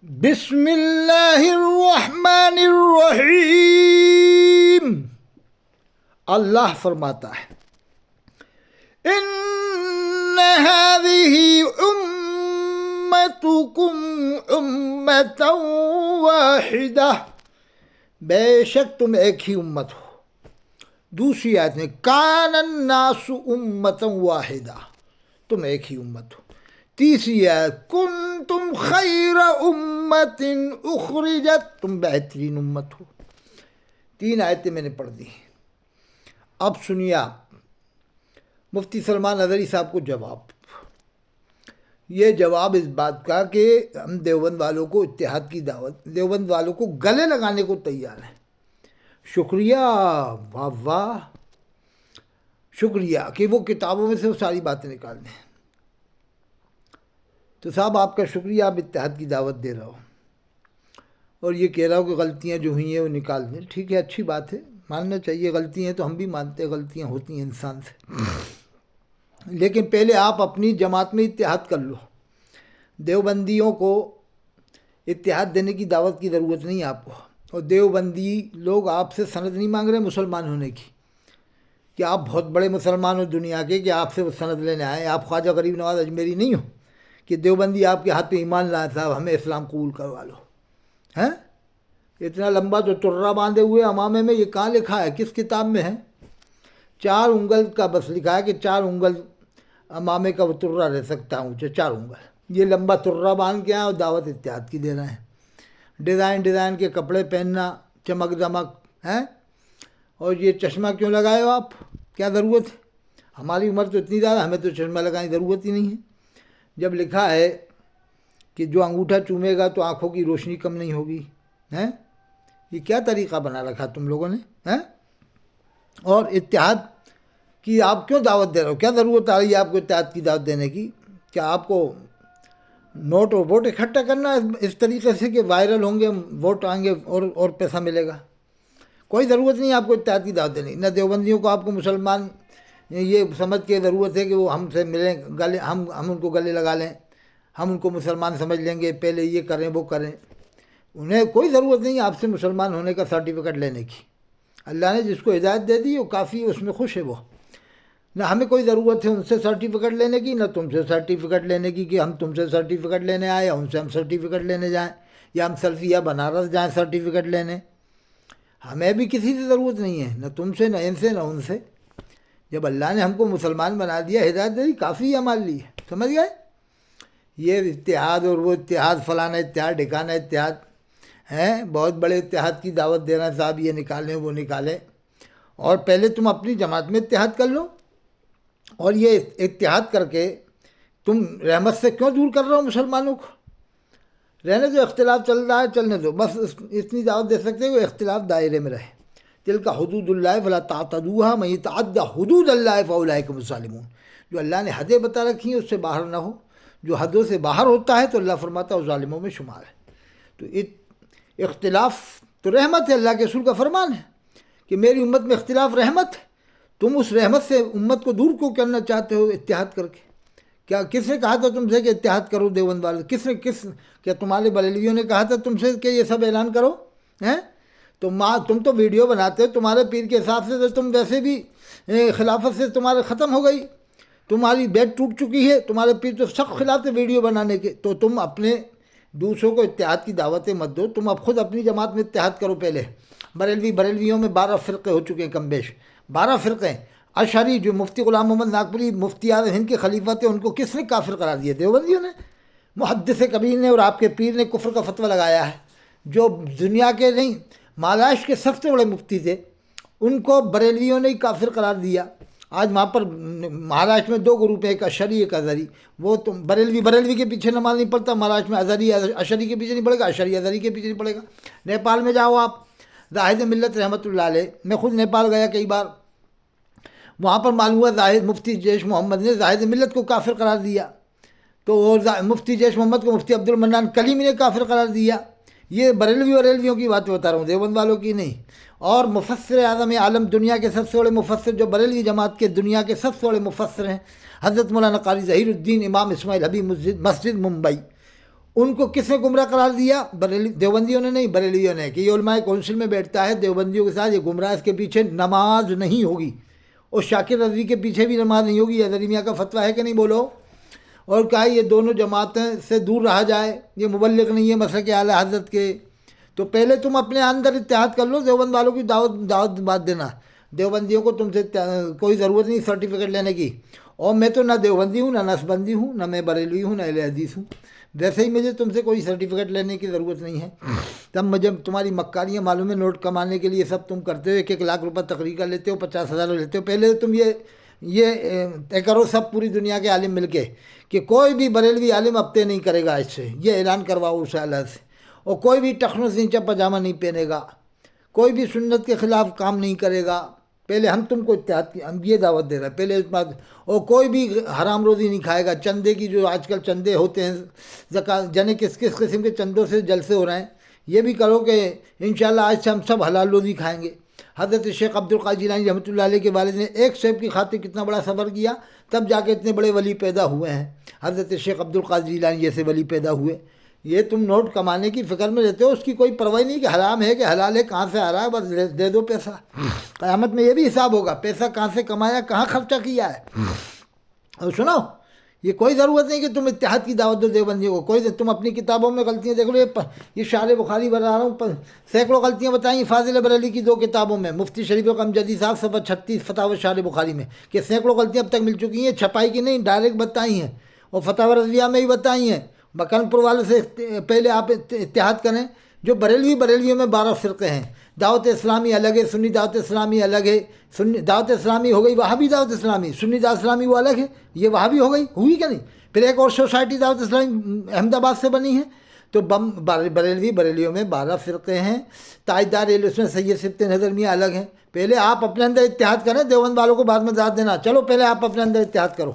بسم اللہ الرحمن الرحیم۔ اللہ فرماتا ہے ان هذه امتکم امۃ واحدہ، بے شک تم ایک ہی امت ہو۔ دوسری آیت میں کان الناس امۃ واحدہ، تم ایک ہی امت ہو۔ تیسری آیت کنتم خیر امت اخرجت، تم بہترین امت ہو۔ تین آیتیں میں نے پڑھ دی۔ اب سنیے آپ مفتی سلمان اظہری صاحب کو جواب، یہ جواب اس بات کا کہ ہم دیوبند والوں کو اتحاد کی دعوت، دیوبند والوں کو گلے لگانے کو تیار ہیں۔ شکریہ، واہ واہ، شکریہ کہ وہ کتابوں میں سے وہ ساری باتیں نکال دیں۔ تو صاحب آپ کا شکریہ، آپ اتحاد کی دعوت دے رہا ہو اور یہ کہہ رہا ہو کہ غلطیاں جو ہوئی ہیں وہ نکال دیں۔ ٹھیک ہے، اچھی بات ہے، ماننا چاہیے غلطی ہیں، تو ہم بھی مانتے ہیں غلطیاں ہوتی ہیں انسان سے، لیکن پہلے آپ اپنی جماعت میں اتحاد کر لو۔ دیوبندیوں کو اتحاد دینے کی دعوت کی ضرورت نہیں ہے آپ کو، اور دیوبندی لوگ آپ سے سند نہیں مانگ رہے مسلمان ہونے کی کہ آپ بہت بڑے مسلمان ہو دنیا کے، کہ آپ سے وہ سند لینے آئے۔ آپ خواجہ غریب نواز اجمیری نہیں ہو کہ دیوبندی آپ کے ہاتھ پہ ایمان لائے صاحب ہمیں اسلام قبول کروا لو۔ ہیں اتنا لمبا جو ترا باندھے ہوئے امامے میں، یہ کہاں لکھا ہے، کس کتاب میں ہے؟ 4 انگل کا بس لکھا ہے کہ 4 انگل امامے کا وہ ترا رہ سکتا ہوں، 4 انگل۔ یہ لمبا ترا باندھ کے آئے اور دعوت اتحاد کی دے رہے ہیں۔ ڈیزائن کے کپڑے پہننا، چمک دمک، ہیں، اور یہ چشمہ کیوں لگائے ہو آپ؟ کیا ضرورت ہے؟ ہماری عمر تو اتنی زیادہ، ہمیں تو چشمہ لگانے کی ضرورت ہی نہیں ہے۔ جب لکھا ہے کہ جو انگوٹھا چومے گا تو آنکھوں کی روشنی کم نہیں ہوگی، ہیں، یہ کیا طریقہ بنا رکھا تم لوگوں نے، ہیں؟ اور اتحاد کی آپ کیوں دعوت دے رہے ہو؟ کیا ضرورت آ رہی ہے آپ کو اتحاد کی دعوت دینے کی؟ کیا آپ کو نوٹ اور ووٹ اکٹھا کرنا ہے اس طریقے سے کہ وائرل ہوں گے، ووٹ آئیں گے اور پیسہ ملے گا؟ کوئی ضرورت نہیں آپ کو اتحاد کی دعوت دینے کی۔ نہ دیوبندیوں کو آپ کو مسلمان یہ سمجھ کے ضرورت ہے کہ وہ ہم سے ملیں، گلے ہم ان کو گلے لگا لیں، ہم ان کو مسلمان سمجھ لیں گے، پہلے یہ کریں وہ کریں۔ انہیں کوئی ضرورت نہیں آپ سے مسلمان ہونے کا سرٹیفکیٹ لینے کی۔ اللہ نے جس کو ہدایت دے دی وہ کافی، اس میں خوش ہے وہ۔ نہ ہمیں کوئی ضرورت ہے ان سے سرٹیفکیٹ لینے کی، نہ تم سے سرٹیفکیٹ لینے کی کہ ہم تم سے سرٹیفکیٹ لینے آئے یا ان سے ہم سرٹیفکیٹ لینے جائیں، یا ہم سلفی یا بنارس جائیں سرٹیفکیٹ لینے۔ ہمیں بھی کسی سے ضرورت نہیں ہے، نہ تم سے، نہ ان سے، نہ ان سے۔ جب اللہ نے ہم کو مسلمان بنا دیا، ہدایت دے دی، کافی ہے ہمارے لیے۔ سمجھ گئے؟ یہ اتحاد اور وہ اتحاد، فلانا اتحاد، ڈھکانا اتحاد ہیں، بہت بڑے اتحاد کی دعوت دے رہے ہیں صاحب، یہ نکالیں وہ نکالیں۔ اور پہلے تم اپنی جماعت میں اتحاد کر لو، اور یہ اتحاد کر کے تم رحمت سے کیوں دور کر رہے ہو مسلمانوں کو؟ رہنے دو، اختلاف چل رہا ہے چلنے دو، بس اتنی دعوت دے سکتے ہیں کہ اختلاف دائرے میں رہے۔ تلک حدود اللہ فلا تعتدوها من يتعدى حدود اللہ فاولئک هم الظالمون۔ جو اللہ نے حدیں بتا رکھی ہیں اس سے باہر نہ ہو، جو حدوں سے باہر ہوتا ہے تو اللہ فرماتا ہے وہ ظالموں میں شمار ہے۔ تو اختلاف تو رحمت ہے، اللہ کے رسول کا فرمان ہے کہ میری امت میں اختلاف رحمت ہے۔ تم اس رحمت سے امت کو دور کو کرنا چاہتے ہو اتحاد کر کے؟ کیا کس نے کہا تھا تم سے کہ اتحاد کرو دیوبند والے؟ کیا تمہارے بریلویوں نے کہا تھا تم سے کہ یہ سب اعلان کرو؟ ہیں، تم تو ویڈیو بناتے ہو، تمہارے پیر کے حساب سے تو تم ویسے بھی خلافت سے تمہارے ختم ہو گئی، تمہاری بیٹ ٹوٹ چکی ہے، تمہارے پیر تو سخت خلاف تھے ویڈیو بنانے کے۔ تو تم اپنے دوسروں کو اتحاد کی دعوتیں مت دو، تم اب خود اپنی جماعت میں اتحاد کرو پہلے۔ بریلویوں میں 12 فرقے ہو چکے ہیں کم بیش، 12 فرقے۔ اشعری جو مفتی غلام محمد ناگپوری مفتی اعظم ہند کے خلیفہ تھے، ان کو کس نے کافر قرار دیا؟ دیوبندیوں نے۔ محدث کبیر نے اور آپ کے پیر نے کفر کا فتویٰ لگایا ہے۔ جو دنیا کے نہیں، مہاراشٹر کے سب سے بڑے مفتی تھے، ان کو بریلویوں نے ہی کافر قرار دیا۔ آج وہاں پر مہاراشٹر میں 2 گروپ ہیں، ایک اشعری ایک ازہری۔ وہ تم بریلوی کے پیچھے نماز نہیں پڑھتا مہاراشٹر میں، ازہری اشعری کے پیچھے نہیں پڑے گا، اشعری ازہری کے پیچھے نہیں پڑے گا۔ نیپال میں جاؤ آپ، زاہد ملت رحمۃ اللہ علیہ، میں خود نیپال گیا کئی بار، وہاں پر معلوم ہوا زاہد مفتی جیش محمد نے زاہد ملت کو کافر قرار دیا، تو مفتی جیش محمد کو مفتی عبد المنان کلیمی نے کافر قرار دیا۔ یہ بریلویوں کی بات بتا رہا ہوں، دیوبند والوں کی نہیں۔ اور مفسر اعظم عالم، دنیا کے سب سے بڑے مفسر، جو بریلوی جماعت کے دنیا کے سب سے بڑے مفسر ہیں، حضرت مولانا قاری ظہیر الدین امام اسماعیل حبیب مسجد ممبئی، ان کو کس نے گمراہ قرار دیا؟ بریلی دیوبندیوں نے نہیں، بریلیوں نے، کہ یہ علماء کونسل میں بیٹھتا ہے دیوبندیوں کے ساتھ، یہ گمراہ، اس کے پیچھے نماز نہیں ہوگی، اور شاکر رضوی کے پیچھے بھی نماز نہیں ہوگی۔ حضرت میاں کا فتویٰ ہے کہ نہیں بولو؟ اور کہا یہ دونوں جماعتیں سے دور رہا جائے، یہ مبلغ نہیں ہے مسلک اعلیٰ حضرت کے۔ تو پہلے تم اپنے اندر اتحاد کر لو، دیوبند والوں کی دعوت بات دینا، دیوبندیوں کو تم سے کوئی ضرورت نہیں سرٹیفکیٹ لینے کی، اور میں تو نہ دیوبندی ہوں، نہ نسبندی ہوں، نہ میں بریلوی ہوں، نہ اہل حدیث ہوں، ویسے ہی مجھے تم سے کوئی سرٹیفکیٹ لینے کی ضرورت نہیں ہے۔ تب مجھے تمہاری مکاریاں معلوم ہے، نوٹ کمانے کے لیے سب تم کرتے ہو، 1,00,000 روپے تقریر کا لیتے ہو، 50,000 لیتے ہو۔ پہلے تم یہ طے کرو سب پوری دنیا کے عالم مل کے کہ کوئی بھی بریلوی عالم اب طے نہیں کرے گا اس سے، یہ اعلان کرواؤ اس اعلیٰ سے، اور کوئی بھی ٹخنوں سے نیچا پاجامہ نہیں پہنے گا، کوئی بھی سنت کے خلاف کام نہیں کرے گا۔ پہلے ہم تم کو اتحاد کی، ہم یہ دعوت دے رہے ہیں پہلے اس بات، اور کوئی بھی حرام روزی نہیں کھائے گا۔ چندے کی جو آج کل چندے ہوتے ہیں، زکوٰۃ جانے کس کس قسم کے چندوں سے جلسے ہو رہے ہیں، یہ بھی کرو کہ انشاءاللہ آج سے ہم سب حلال روزی کھائیں گے۔ حضرت شیخ عبد القادر جیلانی رحمۃ اللہ علیہ کے والد نے ایک سیب کی خاطر کتنا بڑا صبر کیا، تب جا کے اتنے بڑے ولی پیدا ہوئے ہیں، حضرت شیخ عبد القادر جیلانی جیسے ولی پیدا ہوئے۔ یہ تم نوٹ کمانے کی فکر میں رہتے ہو، اس کی کوئی پرواہ نہیں کہ حرام ہے کہ حلال ہے، کہاں سے آ رہا ہے، بس دے دو پیسہ۔ قیامت میں یہ بھی حساب ہوگا، پیسہ کہاں سے کمایا، کہاں خرچہ کیا ہے۔ اور سنو، یہ کوئی ضرورت نہیں کہ تم اتحاد کی دعوت دو دیوبندیوں کو، کوئی تم اپنی کتابوں میں غلطیاں دیکھ لو، یہ شارح بخاری بتا رہا ہوں، سینکڑوں غلطیاں بتائیں فاضل بریلی کی 2 کتابوں میں، مفتی شریف القمجدی صاحب صفحہ 36 فتاوی شارح بخاری میں، کہ سینکڑوں غلطیاں اب تک مل چکی ہیں، چھپائی کی نہیں، ڈائریکٹ بتائی ہیں، اور فتاوی رضویہ میں ہی بتائی ہیں۔ مکان پور والوں سے پہلے آپ اتحاد کریں۔ جو بریلویوں میں 12 فرقے ہیں، دعوت اسلامی الگ ہے، سنی دعوت اسلامی الگ ہے، سنی دعوت اسلامی ہو گئی وہابی دعوت اسلامی، سنی دعوت اسلامی وہ الگ ہے، یہ وہابی ہو گئی، ہوئی کیا نہیں؟ پھر ایک اور سوسائٹی دعوت اسلامی احمد آباد سے بنی ہے۔ تو بریلیوں میں 12 فرقے ہیں، تاجدار اس میں سید سبت نظر میاں الگ ہیں۔ پہلے آپ اپنے اندر اتحاد کریں، دیوبند والوں کو بعد میں داد دینا، چلو پہلے آپ اپنے اندر اتحاد کرو۔